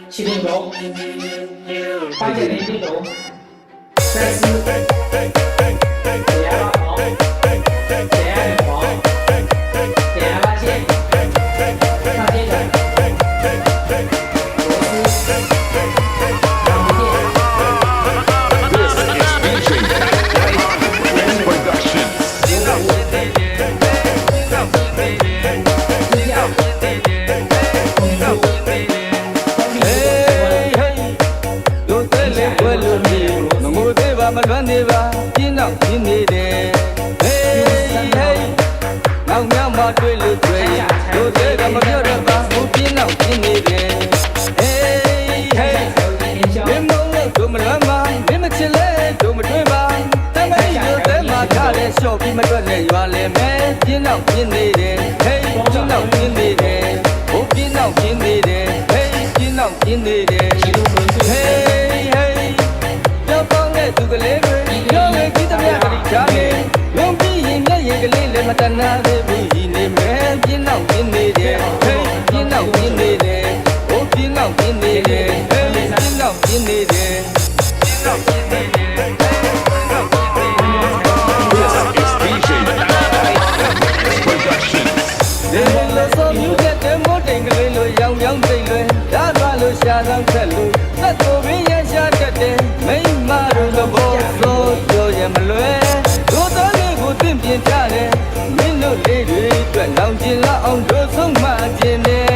七点钟，8:00，三四，点8号，点2号，点8线，上线站，螺丝，两部电。မလွမ်းနေပါပြင်းတော့ပြင်းနေတယ်ဟေးဟေးနောက်မြောက်မှတွေ့လို့တွေ့တို့တဲ့ကမပြောတော့ပါဘူးပြင်းတော့ပြင်းနေတယ်ဟေးဟေးမင်းမလို့တို့မလွမ်းပါမင်းမချစ်လဲတို့မတွေ့ပါတမန်တို့တဲ့မှာထားလဲလျှော့ပြီးမတွက်နဲ့ရွာလဲမဲပြင်းတော့ပြင်းနေတယ်ဟေးပြင်းတော့ပြင်းနေတယ်ဟိုပြင်းတော့ပြင်းနေတယ်ဟေးပြင်းတော့ပြင်းနေတယ်ဟေးဟေးတော့ပေါင်းတဲ့သူကလေးတွေပြောဝေကြည့်တဲ့များကကြားနေလုံးပြီးရင်မျက်ရည်ကလေးလည်းမတနာသေးဘူးရည်နေမယ်ပြင်းတော့ပြင်းနေတယ်ဟေးပြင်းတော့ပြင်းနေတယ်ဟိုပြင်းတော့ပြင်းနေတယ်ဟေးပြင်းတော့ပြင်းနေတယ်ပြင်းတော့ပြင်းနေတယ်ရောင်စိတ်လွယ်ဒါသွားလို့ရှာဆောင်ဆက်လို့သက်ကိုပင်ရရှာတတ်တယ်မိမတို့သဘောဆိုပြောရမလွယ်တို့တော်လေးကိုသင်ပြင်ကြတယ်မင်းတို့လေးတွေအတွက်လောင်ကျင်လာအောင်တို့ဆုံးမခြင်းတယ်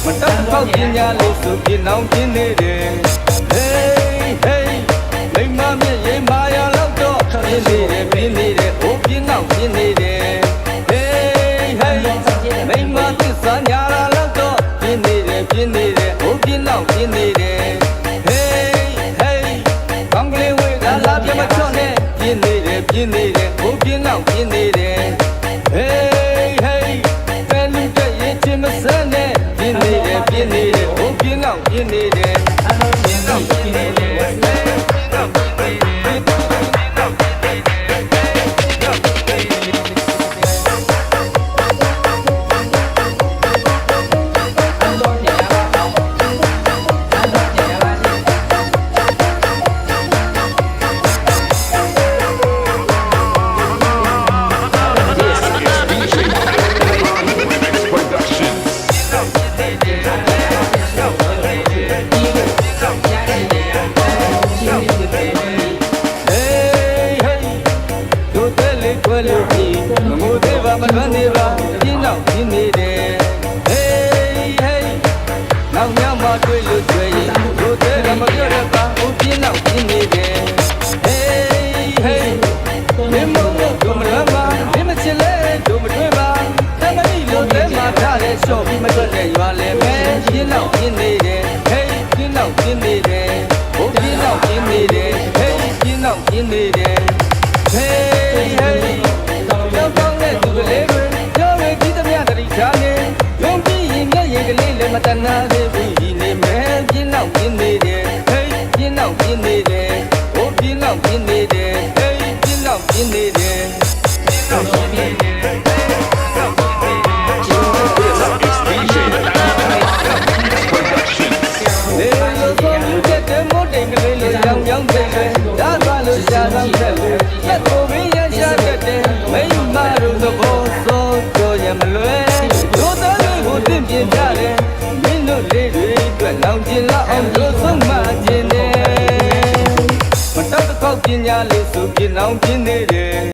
မတောက်ပေါက်ပညာလို့ဆိုပြင်းအောင်ပြင်းနေတယ်ဟေးဟေးမိမမျက်ရည်မာရလောက်တော့ပြင်းနေတယ်ပြင်းနေတယ်ဟိုပြင်းအောင်ပြင်းနေတယ်ဟေးဟေးမိမသစ္စာညာပြင်းနေတယ်ဟိုပြင်းတော့ပြင်းနေတယ်ဟေးဟေးကောင်းကလေးဝေးကလာပြမချော့နဲ့ပြင်းနေတယ်ပြင်းနေတယ်ဟိုပြင်းတော့ပြင်းနေတယ်ဟေးဟေးဖန်လူတဲ့ရင်ချင်းမစမ်းနဲ့ပြင်းနေတယ်ပြင်းနေတယ်ဟိုပြင်းတော့ပြင်းနေတယ်ပြင်းတော့ပြင်းနေတယ်ပြင်းတော့ပြင်းနေတယ်မလွမ်းနေပါပြင်းတော့ပြင်းနေတယ်ဟေးဟေးနောက်မြောက်မှတွေ့လို့တွေ့ရင်တို့တဲ့ကမပြောတော့ပါဟိုပြင်းတော့ပြင်းနေတယ်ဟေးဟေးမင်းမလို့တို့မလွမ်းပါမင်းမချစ်လဲတို့မတွေ့ပါတမန်ကြီးလို့တဲ့မှာထားလဲလျှော့ပြီးမတွက်နဲ့ရွာလဲမဲပြင်းတော့ပြင်းနေတယ်ဟေးပြင်းတော့ပြင်းနေတယ်ဟိုပြင်းတော့ပြင်းနေတယ်ဟေးပြင်းတော့ပြင်းနေတယ်ဟေးဟေးတော့ကောင်းတဲ့သူကလေးတွေပြောဝေကြည့်တဲ့များတတိချာနေလုံးပြီးရင်မျက်ရည်ကလေးလည်းမတနာသေးဘူးရည်နေမယ်ပြင်းတော့ပြင်းနေတယ်ဟေးပြင်းတော့ပြင်းနေတယ်ဟိုပြင်းတော့ပြင်းနေတယ်ဟေးပြင်းတော့ပြင်းနေတယ်ပြင်းတော့ပြင်းနေတယ်လေလိုဆိုမြူတဲ့တဲ့မို့တိမ်ကလေးလိုရောင်ရောင်တဲ့ဒါပါလို့ရှာဆောင်တဲ့လက်ကိုပင်ရရှာတတ်တယ်မိမတို့သဘောဆိုပြောရမလွယ်တို့တော်လေးကိုသင်ပြင်ကြတယ်မင်းတို့လေးတွေအတွက်လောင်ကျင်လာအောင်တို့ဆုံးမခြင်းတယ်မတောက်တော့ပညာလေးဆိုပြင်းအောင်ပြင်းနေတယ်